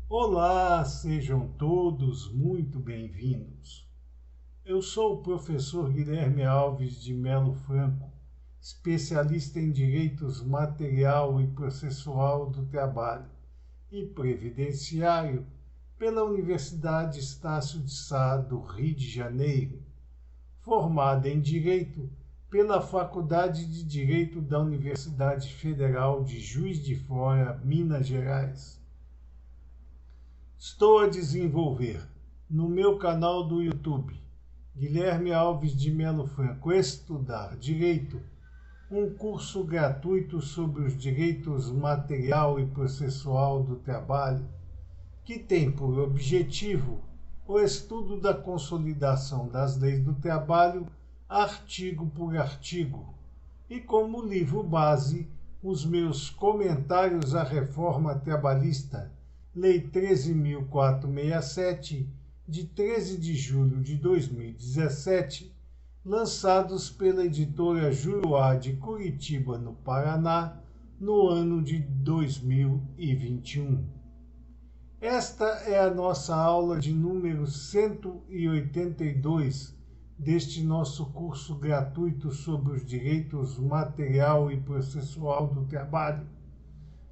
Olá, sejam todos muito bem-vindos. Eu sou o professor Guilherme Alves de Melo Franco, especialista em Direitos Material e Processual do Trabalho e Previdenciário pela Universidade Estácio de Sá do Rio de Janeiro, formada em Direito pela Faculdade de Direito da Universidade Federal de Juiz de Fora, Minas Gerais. Estou a desenvolver no meu canal do YouTube, Guilherme Alves de Melo Franco, Estudar Direito, um curso gratuito sobre os direitos material e processual do trabalho, que tem por objetivo o estudo da consolidação das leis do trabalho, artigo por artigo, e como livro base, os meus comentários à reforma trabalhista, Lei 13.467, de 13 de julho de 2017, lançados pela editora Juruá de Curitiba, no Paraná, no ano de 2021. Esta é a nossa aula de número 182 deste nosso curso gratuito sobre os direitos material e processual do trabalho.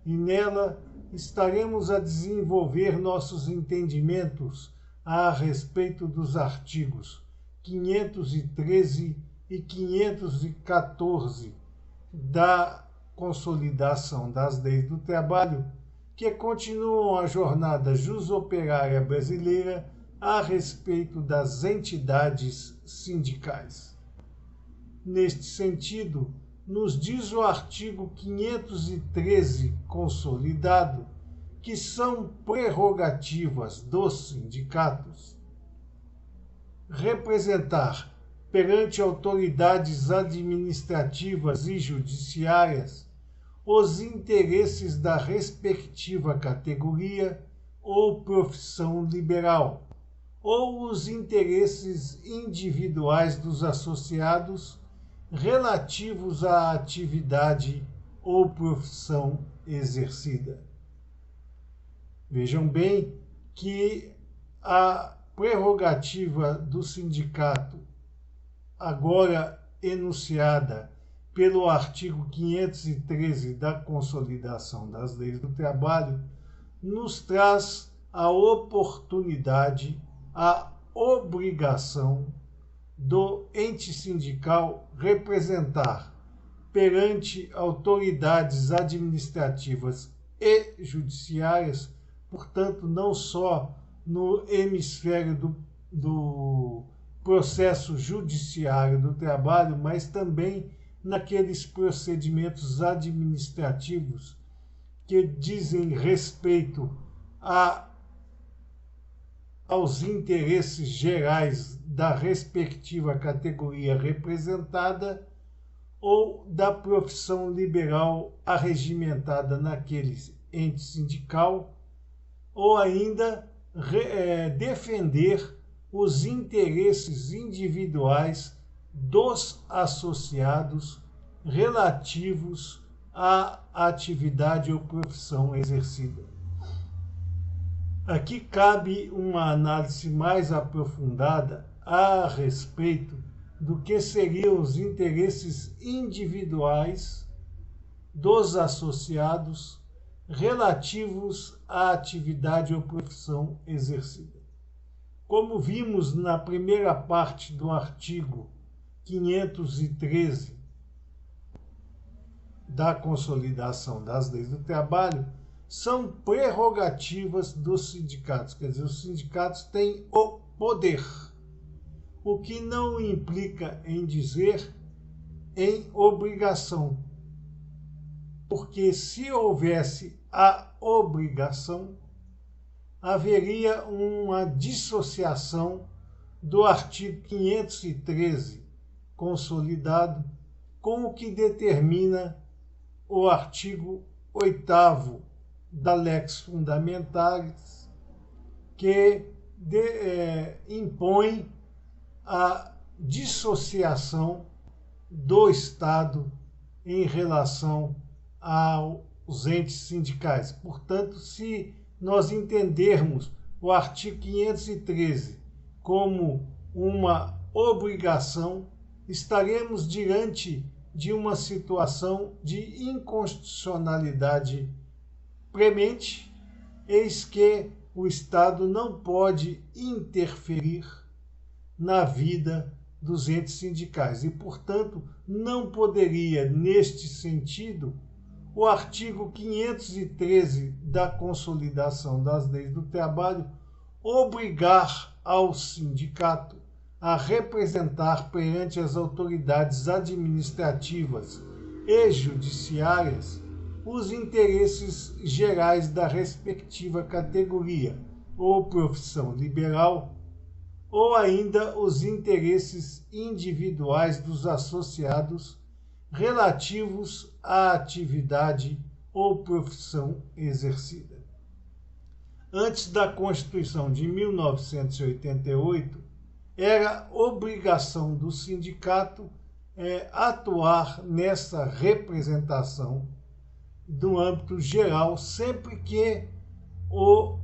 E nela estaremos a desenvolver nossos entendimentos a respeito dos artigos 513 e 514 da Consolidação das Leis do Trabalho, que continuam a jornada jusoperária brasileira a respeito das entidades sindicais. Neste sentido, nos diz o artigo 513 consolidado que são prerrogativas dos sindicatos representar perante autoridades administrativas e judiciárias os interesses da respectiva categoria ou profissão liberal, ou os interesses individuais dos associados relativos à atividade ou profissão exercida. Vejam bem que a prerrogativa do sindicato, agora enunciada pelo artigo 513 da Consolidação das Leis do Trabalho, nos traz a oportunidade, a obrigação do ente sindical representar perante autoridades administrativas e judiciárias, portanto, não só no hemisfério do processo judiciário do trabalho, mas também naqueles procedimentos administrativos que dizem respeito aos interesses gerais da respectiva categoria representada ou da profissão liberal arregimentada naquele ente sindical, ou ainda defender os interesses individuais dos associados relativos à atividade ou profissão exercida. Aqui cabe uma análise mais aprofundada a respeito do que seriam os interesses individuais dos associados relativos à atividade ou profissão exercida. Como vimos na primeira parte do artigo 513 da Consolidação das Leis do Trabalho, são prerrogativas dos sindicatos, quer dizer, os sindicatos têm o poder, o que não implica em dizer em obrigação, porque se houvesse a obrigação, haveria uma dissociação do artigo 513 consolidado com o que determina o artigo 8º da Lex Fundamentalis, que impõe a dissociação do Estado em relação aos entes sindicais. Portanto, se nós entendermos o artigo 513 como uma obrigação, estaremos diante de uma situação de inconstitucionalidade premente, eis que o Estado não pode interferir na vida dos entes sindicais e, portanto, não poderia, neste sentido, o artigo 513 da Consolidação das Leis do Trabalho obrigar ao sindicato a representar perante as autoridades administrativas e judiciárias os interesses gerais da respectiva categoria ou profissão liberal, ou ainda os interesses individuais dos associados relativos à atividade ou profissão exercida. Antes da Constituição de 1988, era obrigação do sindicato atuar nessa representação do âmbito geral, sempre que o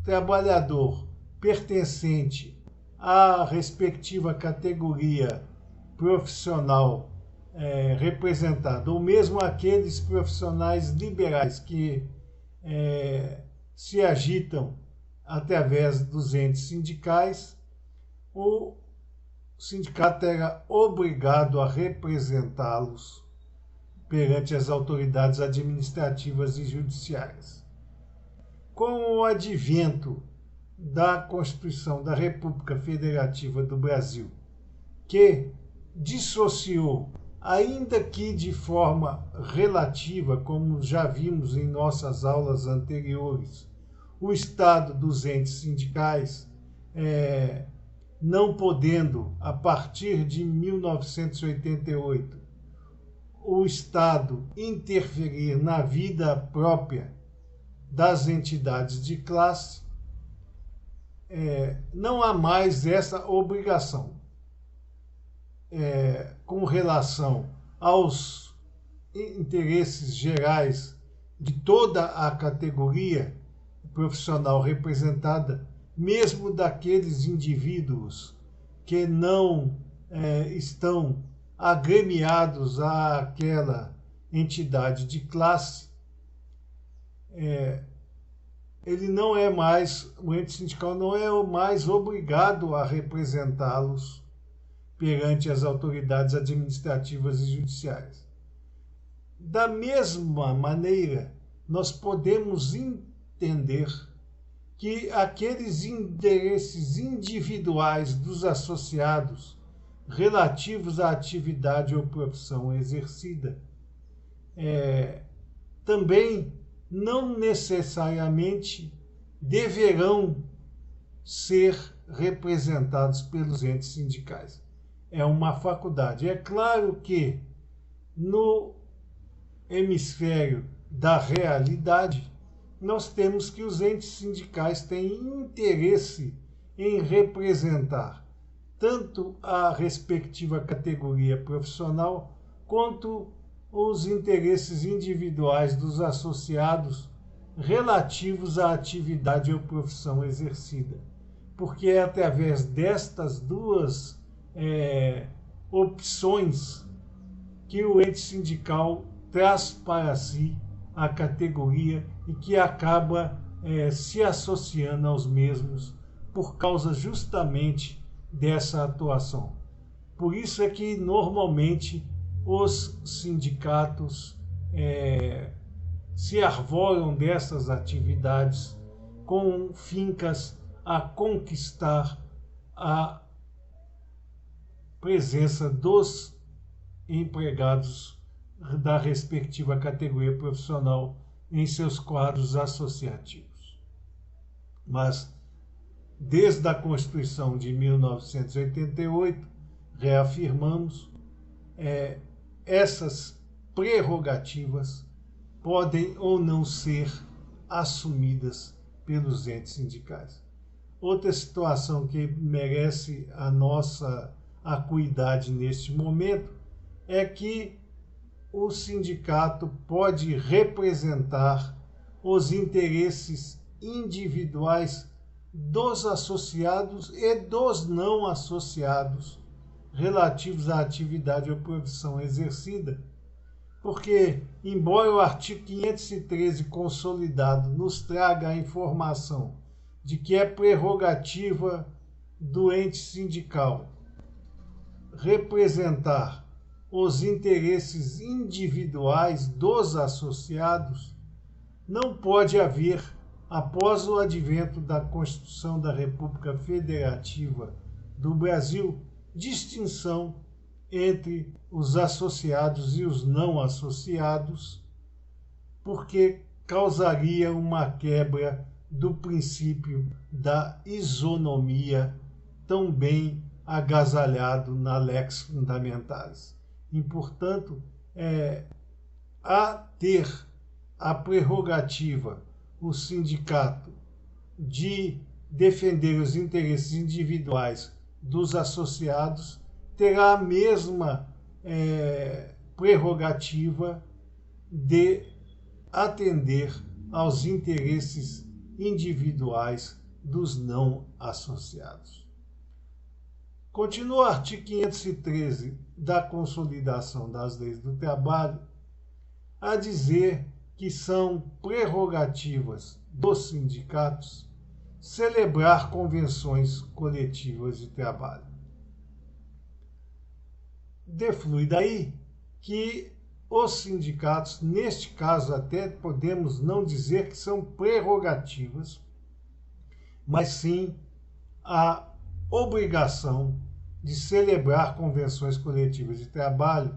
trabalhador pertencente à respectiva categoria profissional representada, ou mesmo aqueles profissionais liberais que se agitam através dos entes sindicais, o sindicato era obrigado a representá-los perante as autoridades administrativas e judiciárias. Com o advento da Constituição da República Federativa do Brasil, que dissociou, ainda que de forma relativa, como já vimos em nossas aulas anteriores, o Estado dos entes sindicais, não podendo, a partir de 1988, o Estado interferir na vida própria das entidades de classe, não há mais essa obrigação com relação aos interesses gerais de toda a categoria profissional representada, mesmo daqueles indivíduos que não estão agremiados àquela entidade de classe, ele não é mais, o ente sindical não é mais obrigado a representá-los perante as autoridades administrativas e judiciais. Da mesma maneira, nós podemos entender que aqueles interesses individuais dos associados relativos à atividade ou profissão exercida também não necessariamente deverão ser representados pelos entes sindicais. É uma faculdade. É claro que no hemisfério da realidade, nós temos que os entes sindicais têm interesse em representar tanto a respectiva categoria profissional quanto os interesses individuais dos associados relativos à atividade ou profissão exercida. Porque é através destas duas opções que o ente sindical traz para si a categoria e que acaba se associando aos mesmos por causa justamente dessa atuação. Por isso é que normalmente os sindicatos se arvoram dessas atividades com fincas a conquistar a presença dos empregados da respectiva categoria profissional em seus quadros associativos. Mas, desde a Constituição de 1988, reafirmamos, essas prerrogativas podem ou não ser assumidas pelos entes sindicais. Outra situação que merece a nossa acuidade neste momento é que o sindicato pode representar os interesses individuais dos associados e dos não associados relativos à atividade ou profissão exercida, porque, embora o artigo 513 consolidado nos traga a informação de que é prerrogativa do ente sindical representar os interesses individuais dos associados, não pode haver, após o advento da Constituição da República Federativa do Brasil, distinção entre os associados e os não associados, porque causaria uma quebra do princípio da isonomia, tão bem agasalhado na Lex Fundamentalis. E, portanto, a ter a prerrogativa o sindicato de defender os interesses individuais dos associados, terá a mesma prerrogativa de atender aos interesses individuais dos não associados. Continua o artigo 513 da Consolidação das Leis do Trabalho a dizer que são prerrogativas dos sindicatos celebrar convenções coletivas de trabalho. Deflui daí que os sindicatos, neste caso até podemos não dizer que são prerrogativas, mas sim a obrigação de celebrar convenções coletivas de trabalho,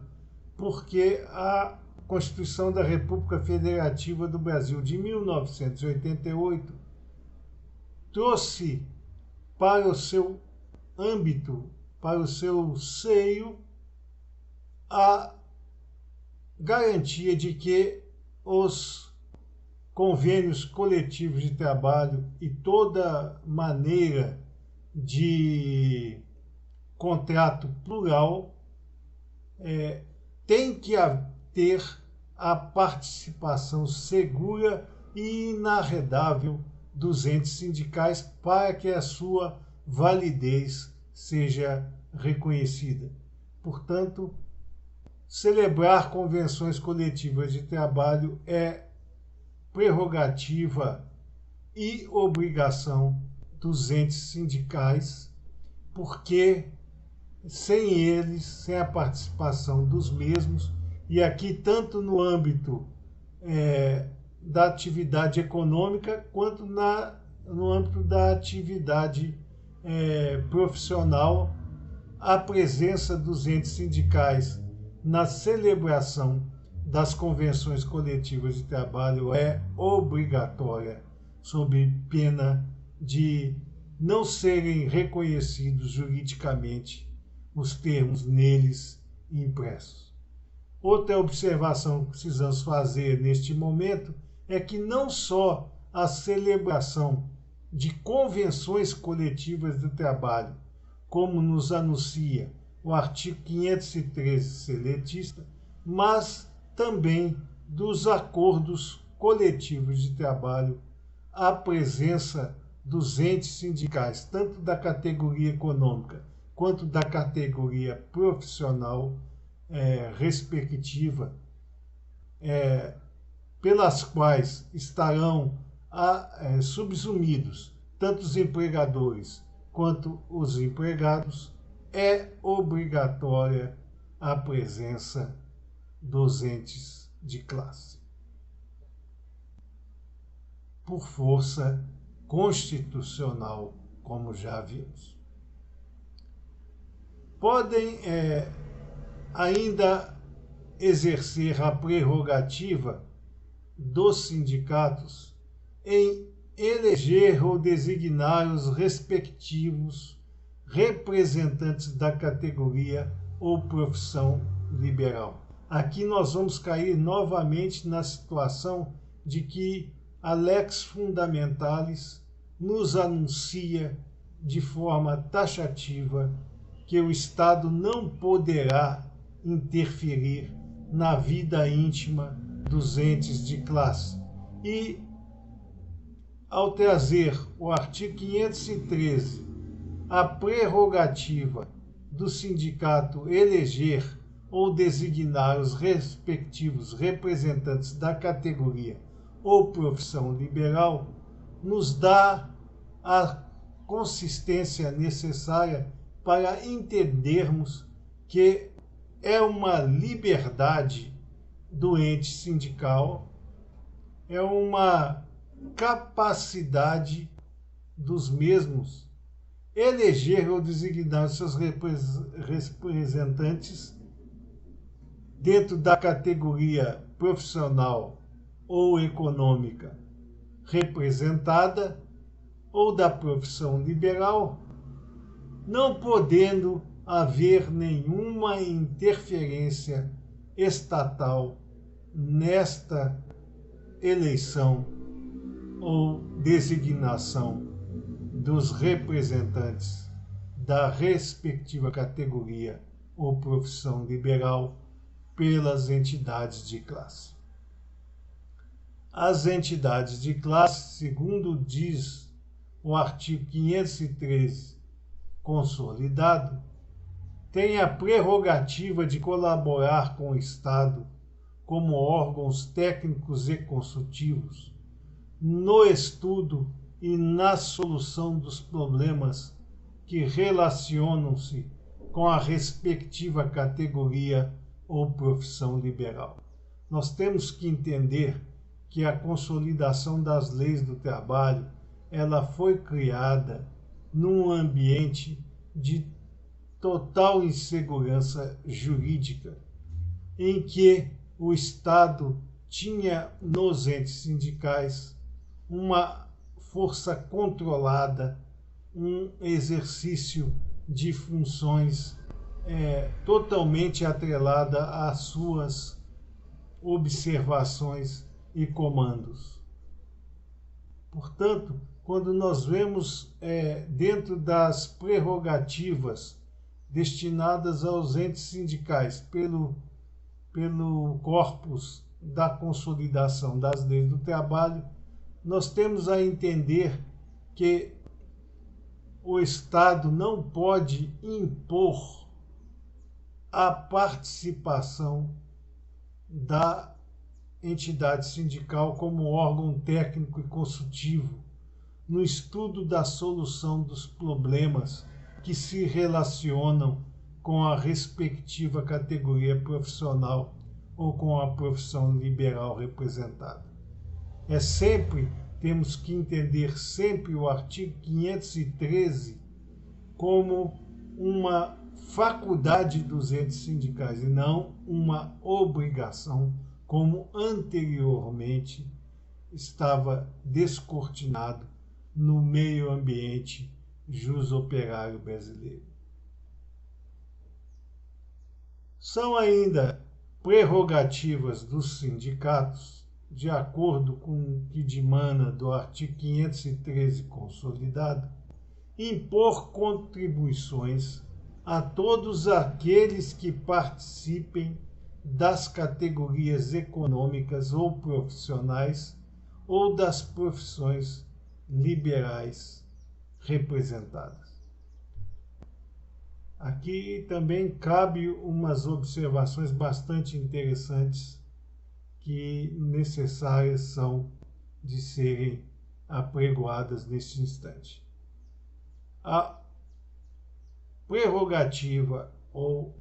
porque a Constituição da República Federativa do Brasil de 1988 trouxe para o seu âmbito, para o seu seio, a garantia de que os convênios coletivos de trabalho e toda maneira de contrato plural tem que ter a participação segura e inarredável dos entes sindicais para que a sua validez seja reconhecida. Portanto, celebrar convenções coletivas de trabalho é prerrogativa e obrigação dos entes sindicais, porque sem eles, sem a participação dos mesmos, e aqui tanto no âmbito da atividade econômica quanto no âmbito da atividade profissional, a presença dos entes sindicais na celebração das convenções coletivas de trabalho é obrigatória, sob pena de não serem reconhecidos juridicamente os termos neles impressos. Outra observação que precisamos fazer neste momento é que não só a celebração de convenções coletivas do trabalho, como nos anuncia o artigo 513 seletista, mas também dos acordos coletivos de trabalho, a presença dos entes sindicais, tanto da categoria econômica quanto da categoria profissional respectiva, pelas quais estarão subsumidos tanto os empregadores quanto os empregados, é obrigatória a presença dos entes de classe, por força constitucional, como já vimos. Podem ainda exercer a prerrogativa dos sindicatos em eleger ou designar os respectivos representantes da categoria ou profissão liberal. Aqui nós vamos cair novamente na situação de que a Lex Fundamentalis nos anuncia de forma taxativa que o Estado não poderá interferir na vida íntima dos entes de classe. E ao trazer o artigo 513, a prerrogativa do sindicato eleger ou designar os respectivos representantes da categoria ou profissão liberal, nos dá a consistência necessária para entendermos que é uma liberdade do ente sindical, é uma capacidade dos mesmos eleger ou designar seus representantes dentro da categoria profissional ou econômica representada ou da profissão liberal, não podendo haver nenhuma interferência estatal nesta eleição ou designação dos representantes da respectiva categoria ou profissão liberal pelas entidades de classe. As entidades de classe, segundo diz o artigo 513 consolidado, têm a prerrogativa de colaborar com o Estado como órgãos técnicos e consultivos no estudo e na solução dos problemas que relacionam-se com a respectiva categoria ou profissão liberal. Nós temos que entender que a consolidação das leis do trabalho, ela foi criada num ambiente de total insegurança jurídica, em que o Estado tinha nos entes sindicais uma força controlada, um exercício de funções totalmente atrelada às suas observações e comandos. Portanto, quando nós vemos dentro das prerrogativas destinadas aos entes sindicais pelo corpus da consolidação das leis do trabalho, nós temos a entender que o Estado não pode impor a participação da entidade sindical como órgão técnico e consultivo no estudo da solução dos problemas que se relacionam com a respectiva categoria profissional ou com a profissão liberal representada. Temos que entender sempre o artigo 513 como uma faculdade dos entes sindicais e não uma obrigação, como anteriormente estava descortinado no meio ambiente jus-operário brasileiro. São ainda prerrogativas dos sindicatos, de acordo com o que dimana do artigo 513 consolidado, impor contribuições a todos aqueles que participem das categorias econômicas ou profissionais ou das profissões liberais representadas. Aqui também cabe umas observações bastante interessantes que necessárias são de serem apregoadas neste instante. A prerrogativa ou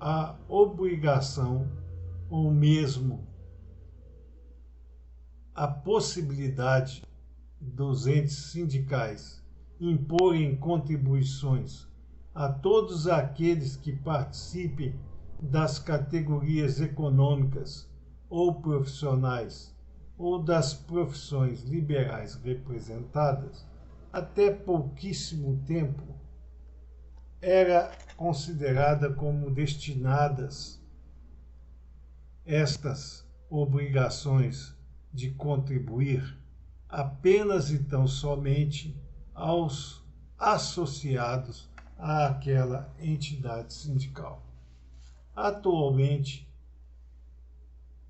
a obrigação ou mesmo a possibilidade dos entes sindicais imporem contribuições a todos aqueles que participem das categorias econômicas ou profissionais ou das profissões liberais representadas, até pouquíssimo tempo era considerada como destinadas estas obrigações de contribuir apenas e tão somente aos associados àquela entidade sindical. Atualmente,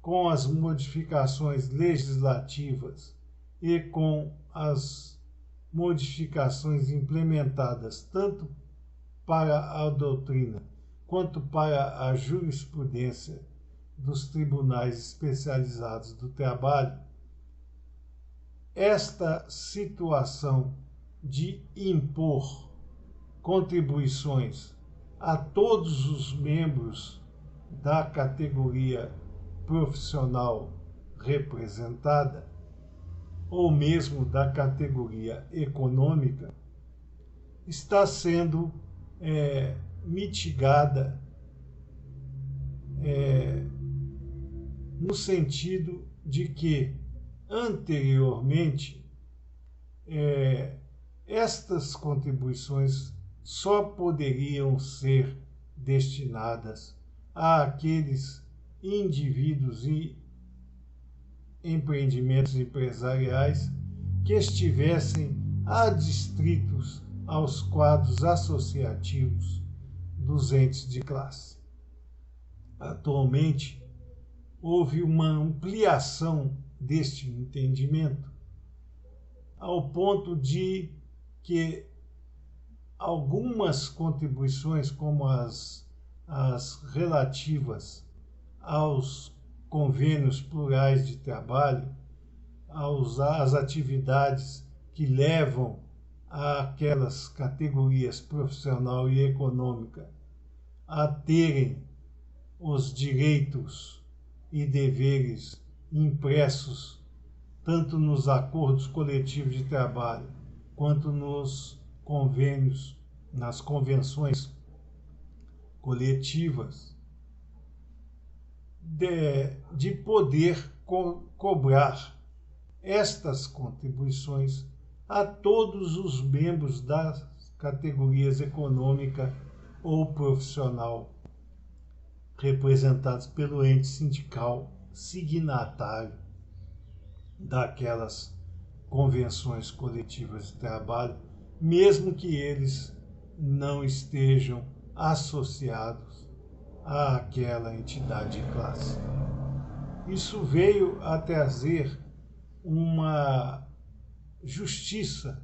com as modificações legislativas e com as modificações implementadas tanto para a doutrina quanto para a jurisprudência dos tribunais especializados do trabalho, esta situação de impor contribuições a todos os membros da categoria profissional representada, ou mesmo da categoria econômica, está sendo mitigada no sentido de que, anteriormente, estas contribuições só poderiam ser destinadas àqueles indivíduos e empreendimentos empresariais que estivessem adstritos aos quadros associativos dos entes de classe. Atualmente, houve uma ampliação deste entendimento, ao ponto de que algumas contribuições, como as relativas aos convênios plurais de trabalho, às atividades que levam àquelas categorias profissional e econômica a terem os direitos e deveres impressos tanto nos acordos coletivos de trabalho quanto nos convênios, nas convenções coletivas, de poder cobrar estas contribuições a todos os membros das categorias econômica ou profissional representados pelo ente sindical signatário daquelas convenções coletivas de trabalho, mesmo que eles não estejam associados àquela entidade de classe. Isso veio a trazer uma justiça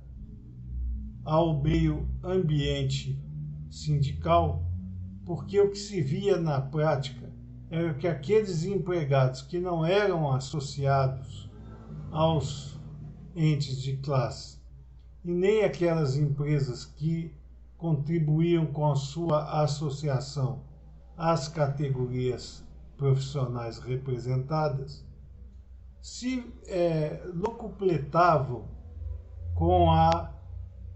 ao meio ambiente sindical, porque o que se via na prática era que aqueles empregados que não eram associados aos entes de classe e nem aquelas empresas que contribuíam com a sua associação às categorias profissionais representadas, se locupletavam com a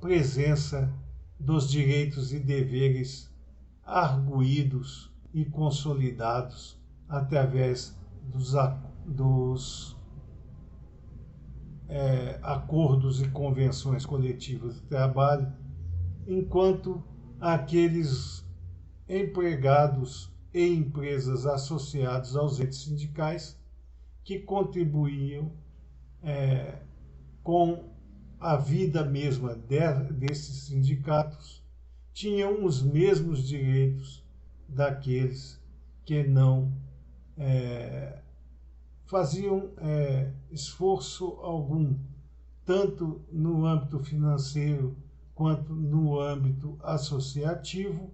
presença dos direitos e deveres arguídos e consolidados através dos acordos e convenções coletivas de trabalho, enquanto aqueles empregados e empresas associados aos entes sindicais que contribuíam com a vida mesma desses sindicatos tinham os mesmos direitos daqueles que não faziam esforço algum, tanto no âmbito financeiro quanto no âmbito associativo,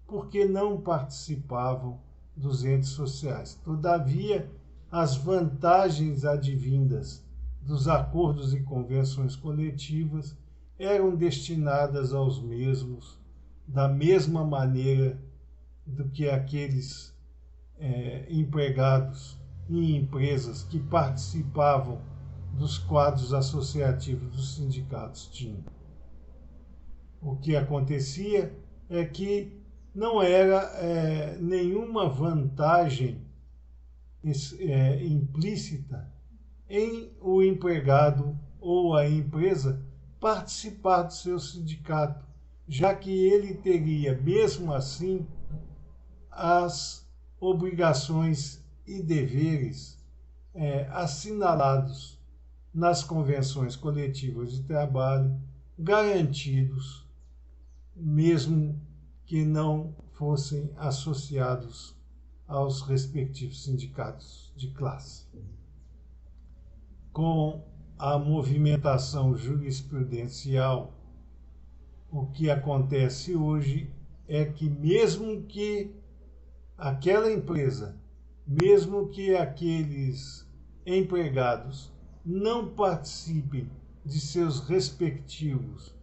porque não participavam dos entes sociais. Todavia, as vantagens advindas dos acordos e convenções coletivas eram destinadas aos mesmos, da mesma maneira do que aqueles empregados em empresas que participavam dos quadros associativos dos sindicatos tinham. O que acontecia é que não era nenhuma vantagem implícita em o empregado ou a empresa participar do seu sindicato, já que ele teria, mesmo assim, as obrigações e deveres assinalados nas convenções coletivas de trabalho, garantidos, mesmo que não fossem associados aos respectivos sindicatos de classe. Com a movimentação jurisprudencial, o que acontece hoje é que mesmo que aquela empresa, mesmo que aqueles empregados não participem de seus respectivos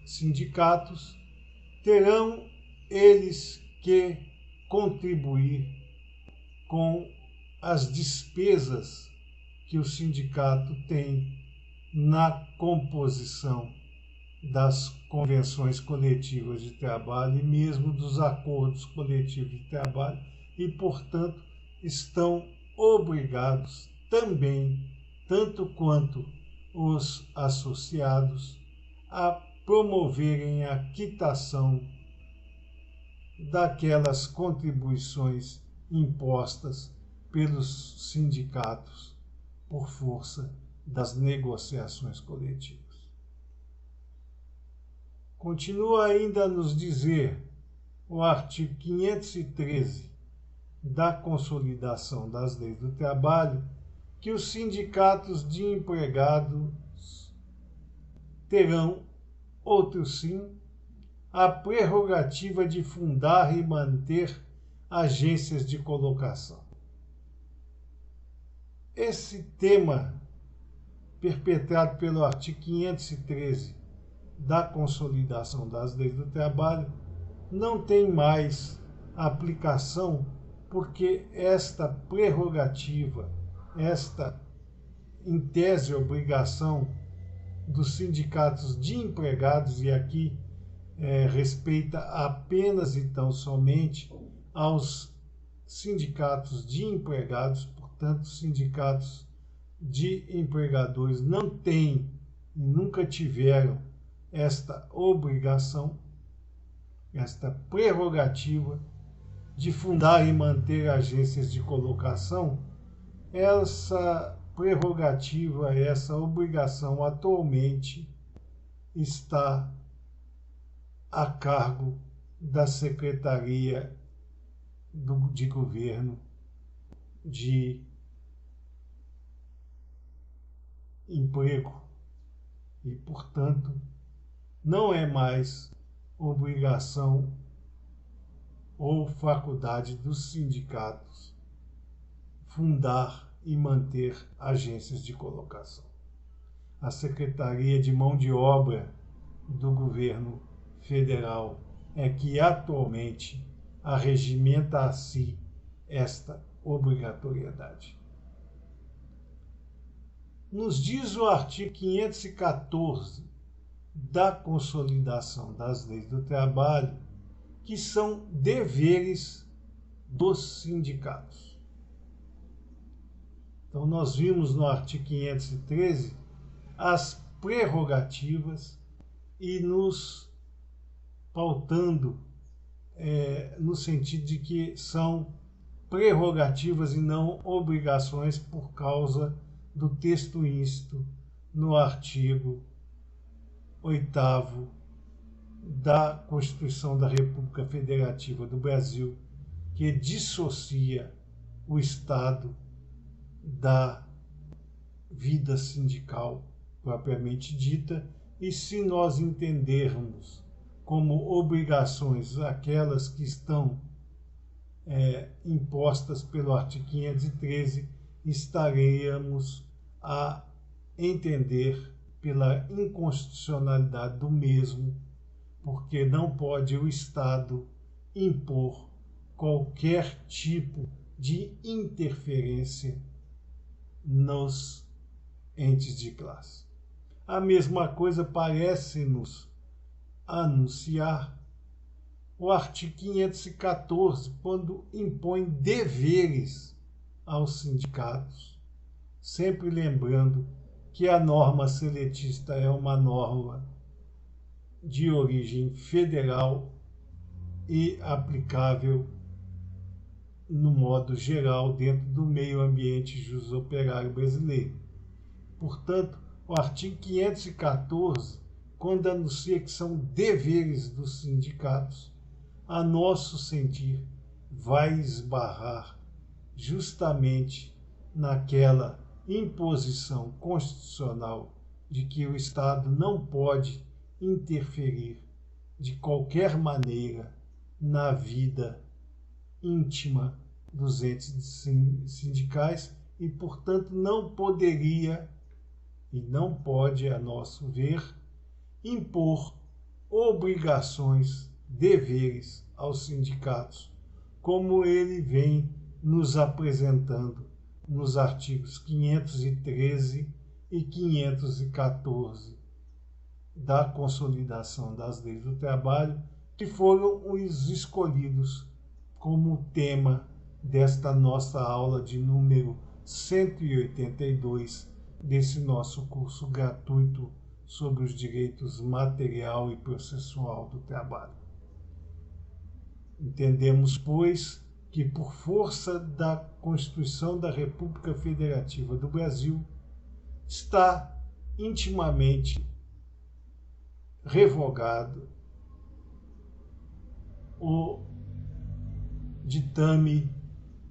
sindicatos, terão eles que contribuir com as despesas que o sindicato tem na composição das convenções coletivas de trabalho e mesmo dos acordos coletivos de trabalho e, portanto, estão obrigados também, tanto quanto os associados, a promoverem a quitação daquelas contribuições impostas pelos sindicatos por força das negociações coletivas. Continua ainda a nos dizer o artigo 513 da Consolidação das Leis do Trabalho que os sindicatos de empregados terão, outros sim, a prerrogativa de fundar e manter agências de colocação. Esse tema, perpetrado pelo artigo 513 da Consolidação das Leis do Trabalho, não tem mais aplicação porque esta prerrogativa, esta, em tese, obrigação dos sindicatos de empregados, e aqui respeita apenas e tão somente aos sindicatos de empregados, portanto, sindicatos de empregadores não têm e nunca tiveram esta obrigação, esta prerrogativa de fundar e manter agências de colocação. Essa prerrogativa, essa obrigação atualmente está a cargo da Secretaria de Governo de Emprego e, portanto, não é mais obrigação ou faculdade dos sindicatos fundar e manter agências de colocação. A Secretaria de Mão de Obra do Governo Federal é que atualmente arregimenta a si esta obrigatoriedade. Nos diz o artigo 514 da Consolidação das Leis do Trabalho que são deveres dos sindicatos. Então, nós vimos no artigo 513 as prerrogativas e nos pautando no sentido de que são prerrogativas e não obrigações por causa do texto íncito no artigo 8º da Constituição da República Federativa do Brasil, que dissocia o Estado da vida sindical propriamente dita, e se nós entendermos como obrigações aquelas que estão impostas pelo artigo 513, estaremos a entender pela inconstitucionalidade do mesmo, porque não pode o Estado impor qualquer tipo de interferência nos entes de classe. A mesma coisa parece-nos anunciar o artigo 514, quando impõe deveres aos sindicatos, sempre lembrando que a norma seletista é uma norma de origem federal e aplicável no modo geral dentro do meio ambiente jusoperário brasileiro. Portanto, o artigo 514, quando anuncia que são deveres dos sindicatos, a nosso sentir, vai esbarrar justamente naquela imposição constitucional de que o Estado não pode interferir de qualquer maneira na vida íntima dos entes sindicais e, portanto, não poderia e não pode, a nosso ver, impor obrigações, deveres aos sindicatos, como ele vem nos apresentando nos artigos 513 e 514 da Consolidação das Leis do Trabalho, que foram os escolhidos como tema desta nossa aula de número 182 desse nosso curso gratuito sobre os direitos material e processual do trabalho. Entendemos, pois, que por força da Constituição da República Federativa do Brasil está intimamente revogado o ditame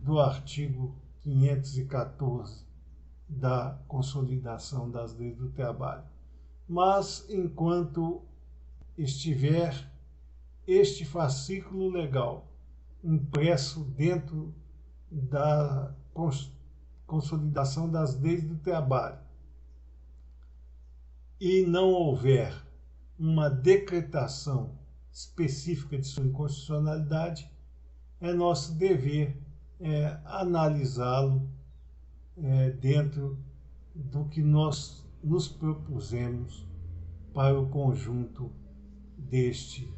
do artigo 514 da Consolidação das Leis do Trabalho. Mas, enquanto estiver este fascículo legal impresso dentro da Consolidação das Leis do Trabalho e não houver uma decretação específica de sua inconstitucionalidade, é nosso dever analisá-lo dentro do que nós nos propusemos para o conjunto deste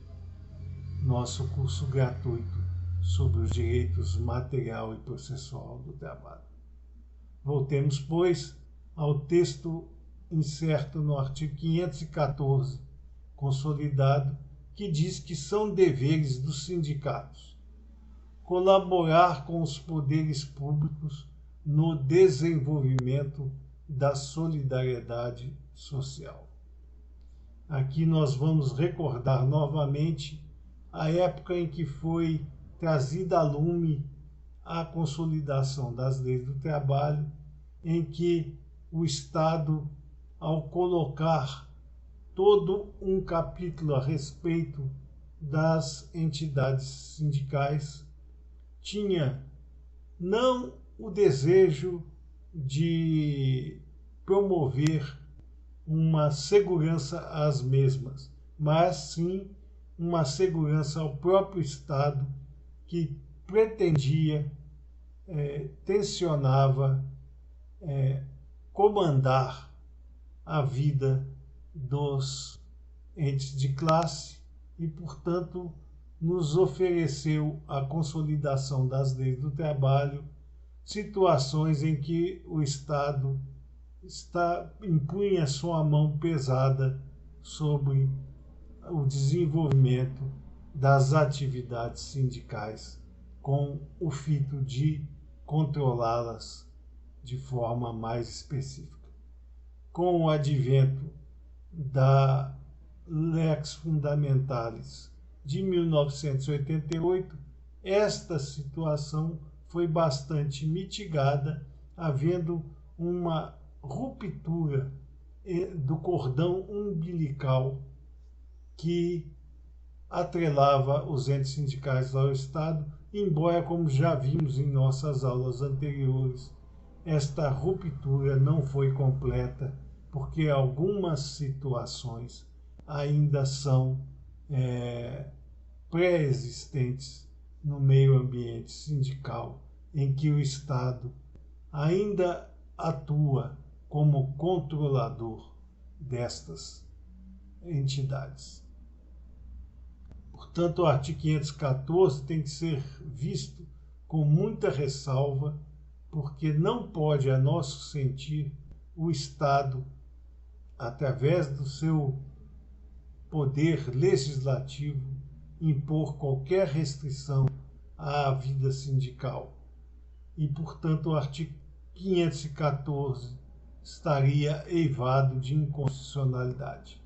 nosso curso gratuito sobre os direitos material e processual do trabalho. Voltemos, pois, ao texto incerto no artigo 514, consolidado, que diz que são deveres dos sindicatos colaborar com os poderes públicos no desenvolvimento da solidariedade social. Aqui nós vamos recordar novamente a época em que foi trazida a lume a Consolidação das Leis do Trabalho, em que o Estado, ao colocar todo um capítulo a respeito das entidades sindicais, tinha não o desejo de promover uma segurança às mesmas, mas sim uma segurança ao próprio Estado que pretendia, tensionava comandar a vida dos entes de classe e, portanto, nos ofereceu a Consolidação das Leis do Trabalho situações em que o Estado impunha sua mão pesada sobre o desenvolvimento das atividades sindicais, com o fito de controlá-las de forma mais específica. Com o advento da Lex Fundamentalis de 1988, esta situação foi bastante mitigada, havendo uma ruptura do cordão umbilical que atrelava os entes sindicais ao Estado, embora, como já vimos em nossas aulas anteriores, esta ruptura não foi completa, porque algumas situações ainda são pré-existentes no meio ambiente sindical, em que o Estado ainda atua como controlador destas entidades. Portanto, o artigo 514 tem que ser visto com muita ressalva, porque não pode, a nosso sentir, o Estado, através do seu poder legislativo, impor qualquer restrição à vida sindical. E, portanto, o artigo 514 estaria eivado de inconstitucionalidade,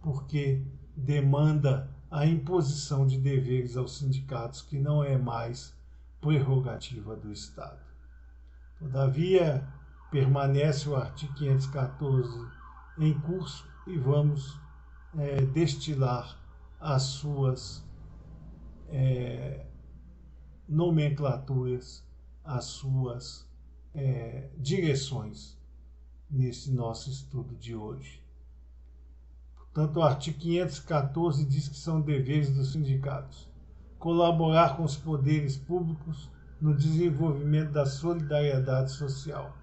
porque demanda a imposição de deveres aos sindicatos, que não é mais prerrogativa do Estado. Todavia, permanece o artigo 514 em curso e vamos destilar as suas nomenclaturas, as suas direções nesse nosso estudo de hoje. Portanto, o artigo 514 diz que são deveres dos sindicatos: colaborar com os poderes públicos no desenvolvimento da solidariedade social.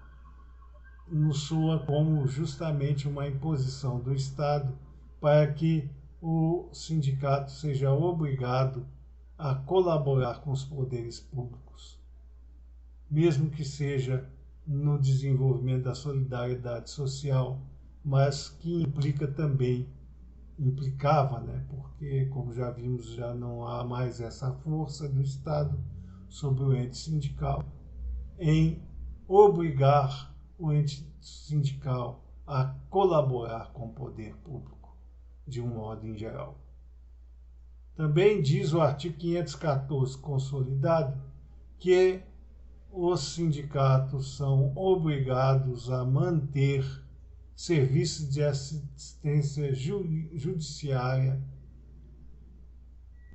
Nos soa como justamente uma imposição do Estado para que o sindicato seja obrigado a colaborar com os poderes públicos, mesmo que seja no desenvolvimento da solidariedade social, mas que implicava, porque, como já vimos, já não há mais essa força do Estado sobre o ente sindical, em obrigar o ente sindical a colaborar com o poder público, de um modo em geral. Também diz o artigo 514 consolidado que os sindicatos são obrigados a manter serviços de assistência judiciária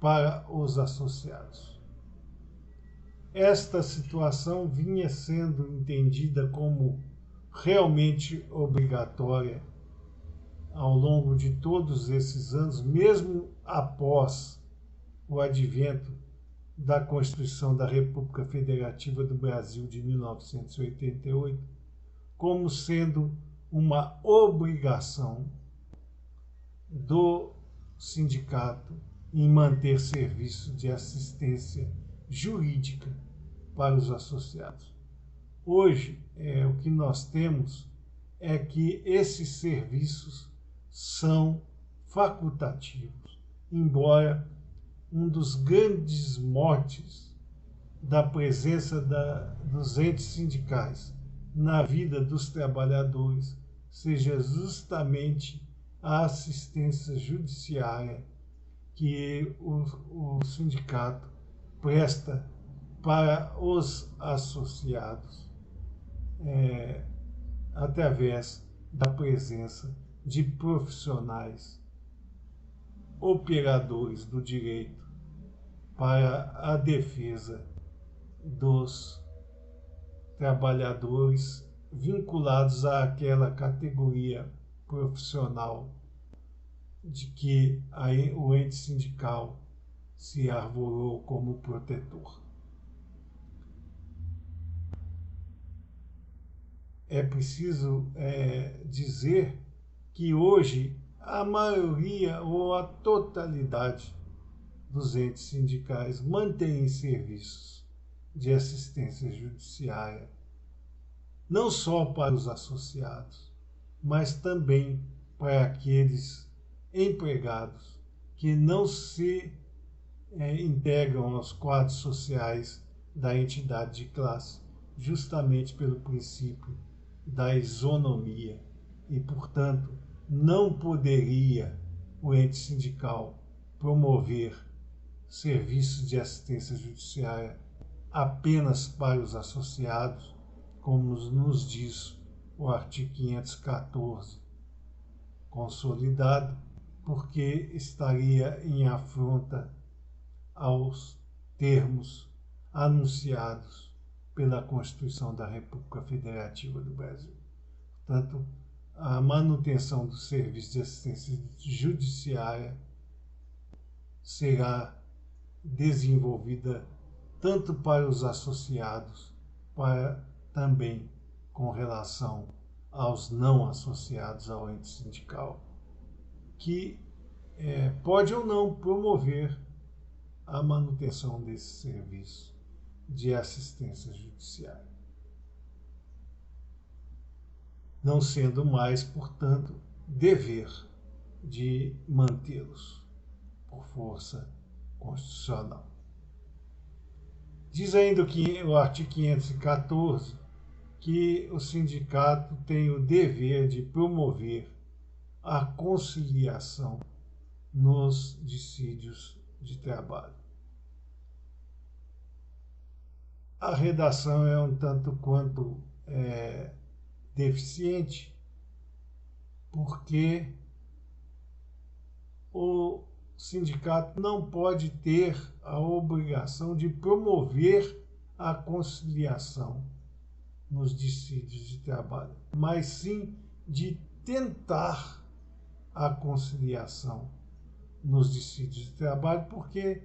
para os associados. Esta situação vinha sendo entendida como realmente obrigatória ao longo de todos esses anos, mesmo após o advento da Constituição da República Federativa do Brasil de 1988, como sendo uma obrigação do sindicato em manter serviço de assistência jurídica para os associados. Hoje, o que nós temos é que esses serviços são facultativos, embora um dos grandes motes da presença dos entes sindicais na vida dos trabalhadores seja justamente a assistência judiciária que o sindicato presta para os associados, através da presença de profissionais operadores do direito para a defesa dos trabalhadores vinculados àquela categoria profissional de que o ente sindical se arvorou como protetor. É preciso dizer que hoje a maioria ou a totalidade dos entes sindicais mantém serviços de assistência judiciária, não só para os associados, mas também para aqueles empregados que não se integram aos quadros sociais da entidade de classe, justamente pelo princípio da isonomia, e, portanto, não poderia o ente sindical promover serviços de assistência judiciária apenas para os associados, como nos diz o artigo 514 consolidado, porque estaria em afronta aos termos anunciados pela Constituição da República Federativa do Brasil. Portanto, a manutenção do serviço de assistência judiciária será desenvolvida tanto para os associados, para também com relação aos não associados ao ente sindical, que pode ou não promover a manutenção desse serviço de assistência judiciária, não sendo mais, portanto, dever de mantê-los por força constitucional. Diz ainda que o artigo 514 que o sindicato tem o dever de promover a conciliação nos dissídios de trabalho. A redação é um tanto quanto deficiente, porque o sindicato não pode ter a obrigação de promover a conciliação nos dissídios de trabalho, mas sim de tentar a conciliação nos dissídios de trabalho, porque,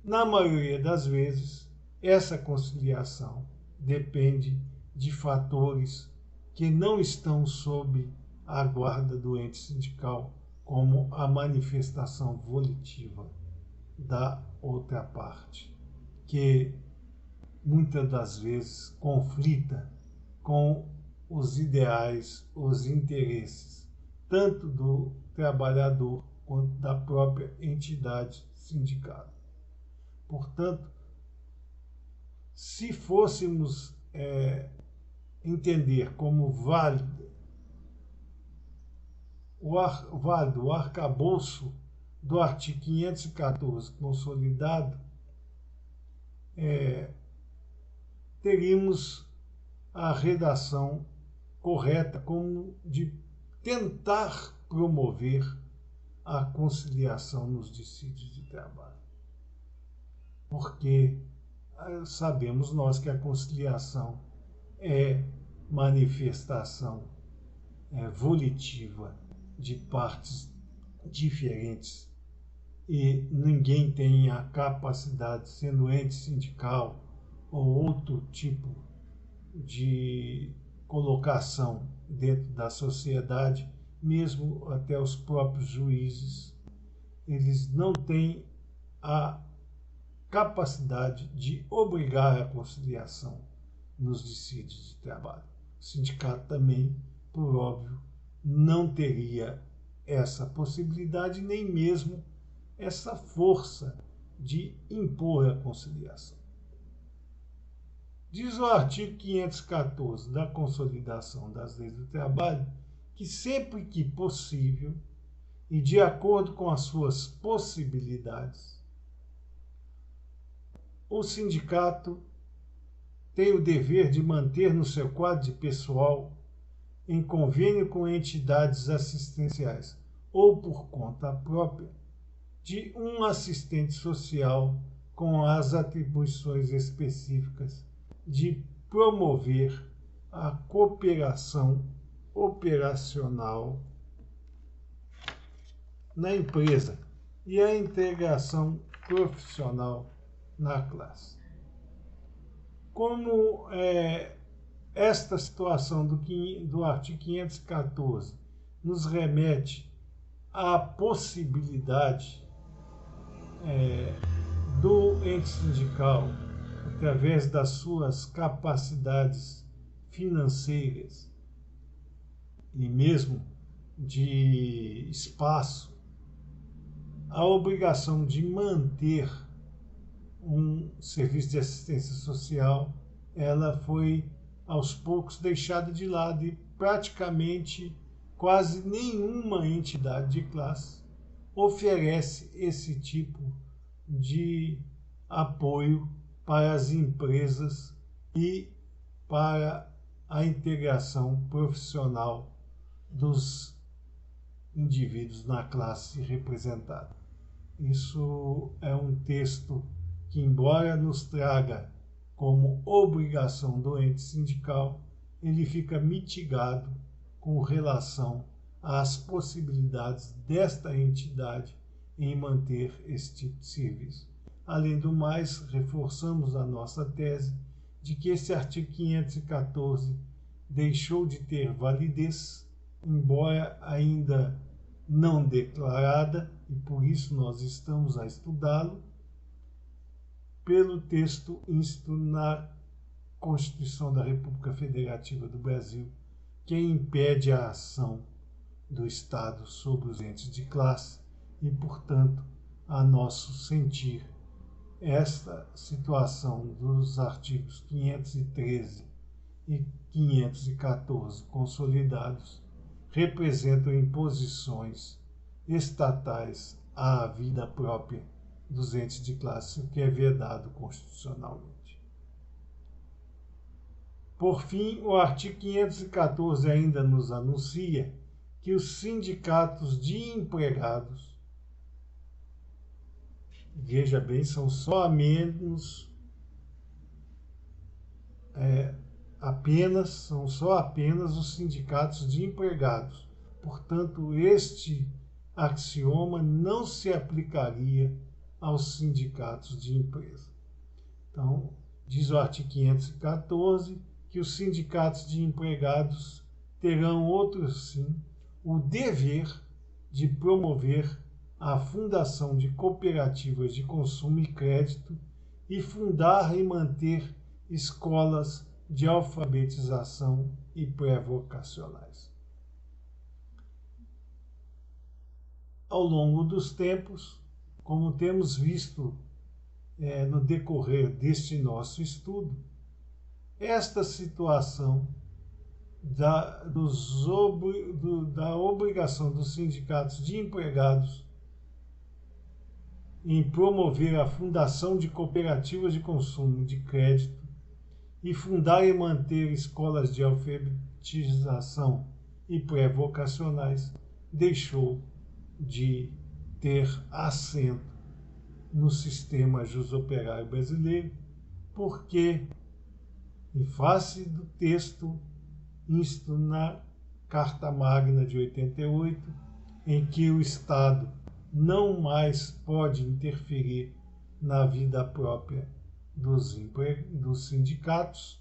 na maioria das vezes, essa conciliação depende de fatores que não estão sob a guarda do ente sindical, como a manifestação volitiva da outra parte, que muitas das vezes conflita com os ideais, os interesses, tanto do trabalhador quanto da própria entidade sindical. Portanto, se fôssemos entender como válido o arcabouço do artigo 514 consolidado, teríamos a redação correta como de tentar promover a conciliação nos dissídios de trabalho. Porque sabemos nós que a conciliação é manifestação volitiva de partes diferentes e ninguém tem a capacidade, sendo ente sindical ou outro tipo de colocação dentro da sociedade, mesmo até os próprios juízes, eles não têm a capacidade de obrigar a conciliação nos dissídios de trabalho. O sindicato também, por óbvio, não teria essa possibilidade, nem mesmo essa força de impor a conciliação. Diz o artigo 514 da Consolidação das Leis do Trabalho que sempre que possível e de acordo com as suas possibilidades, o sindicato tem o dever de manter no seu quadro de pessoal, em convênio com entidades assistenciais ou por conta própria, de um assistente social com as atribuições específicas de promover a cooperação operacional na empresa e a integração profissional na classe. Como esta situação do artigo 514 nos remete à possibilidade do ente sindical, através das suas capacidades financeiras e mesmo de espaço, a obrigação de manter um serviço de assistência social, ela foi aos poucos deixada de lado e praticamente quase nenhuma entidade de classe oferece esse tipo de apoio para as empresas e para a integração profissional dos indivíduos na classe representada. Isso é um texto que, embora nos traga como obrigação do ente sindical, ele fica mitigado com relação às possibilidades desta entidade em manter esse tipo de serviço. Além do mais, reforçamos a nossa tese de que esse artigo 514 deixou de ter validez, embora ainda não declarada, e por isso nós estamos a estudá-lo, pelo texto inscrito na Constituição da República Federativa do Brasil, que impede a ação do Estado sobre os entes de classe e, portanto, a nosso sentir, esta situação dos artigos 513 e 514 consolidados representam imposições estatais à vida própria dos entes de classe, o que é vedado constitucionalmente. Por fim, o artigo 514 ainda nos anuncia que os sindicatos de empregados, veja bem, são só apenas os sindicatos de empregados. Portanto, este axioma não se aplicaria aos sindicatos de empresa. Então, diz o artigo 514 que os sindicatos de empregados terão, outros sim, o dever de promover a fundação de cooperativas de consumo e crédito e fundar e manter escolas de alfabetização e pré-vocacionais. Ao longo dos tempos, como temos visto no decorrer deste nosso estudo, esta situação da obrigação dos sindicatos de empregados em promover a fundação de cooperativas de consumo de crédito e fundar e manter escolas de alfabetização e pré-vocacionais deixou de ter assento no sistema jusoperário brasileiro, porque, em face do texto isto na Carta Magna de 88, em que o Estado não mais pode interferir na vida própria dos sindicatos,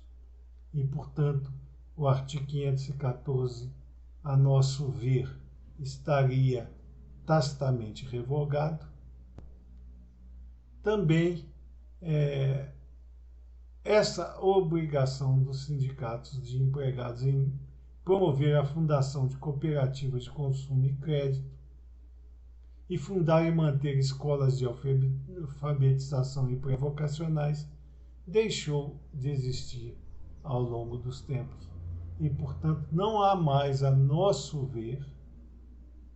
e, portanto, o artigo 514, a nosso ver, estaria tacitamente revogado. Também essa obrigação dos sindicatos de empregados em promover a fundação de cooperativas de consumo e crédito e fundar e manter escolas de alfabetização e pré-vocacionais deixou de existir ao longo dos tempos. E, portanto, não há mais, a nosso ver,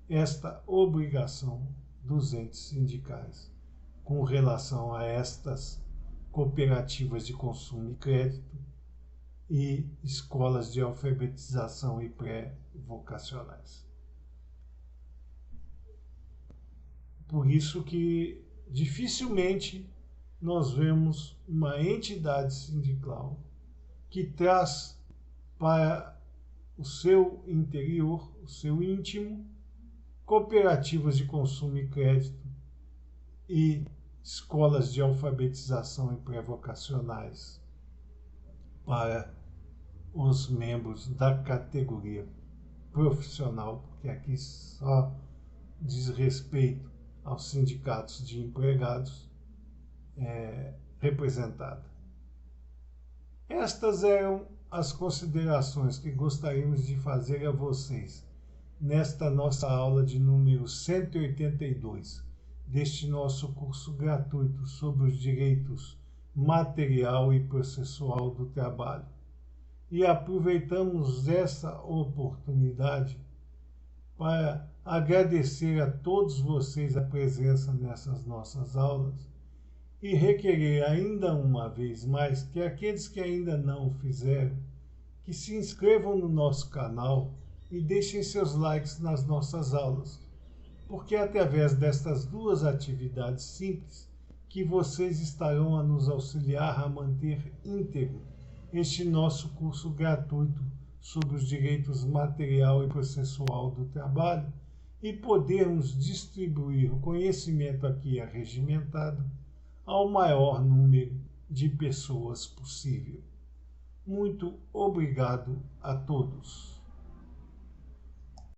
esta obrigação dos entes sindicais com relação a estas cooperativas de consumo e crédito e escolas de alfabetização e pré-vocacionais. Por isso que dificilmente nós vemos uma entidade sindical que traz para o seu interior, o seu íntimo, cooperativas de consumo e crédito e escolas de alfabetização e pré-vocacionais para os membros da categoria profissional, porque aqui só diz respeito aos sindicatos de empregados representada. Estas eram as considerações que gostaríamos de fazer a vocês nesta nossa aula de número 182 deste nosso curso gratuito sobre os direitos material e processual do trabalho. E aproveitamos essa oportunidade para agradecer a todos vocês a presença nessas nossas aulas e requerer ainda uma vez mais que aqueles que ainda não o fizeram, que se inscrevam no nosso canal e deixem seus likes nas nossas aulas, porque é através destas duas atividades simples que vocês estarão a nos auxiliar a manter íntegro este nosso curso gratuito sobre os direitos material e processual do trabalho e podermos distribuir o conhecimento aqui arregimentado ao maior número de pessoas possível. Muito obrigado a todos.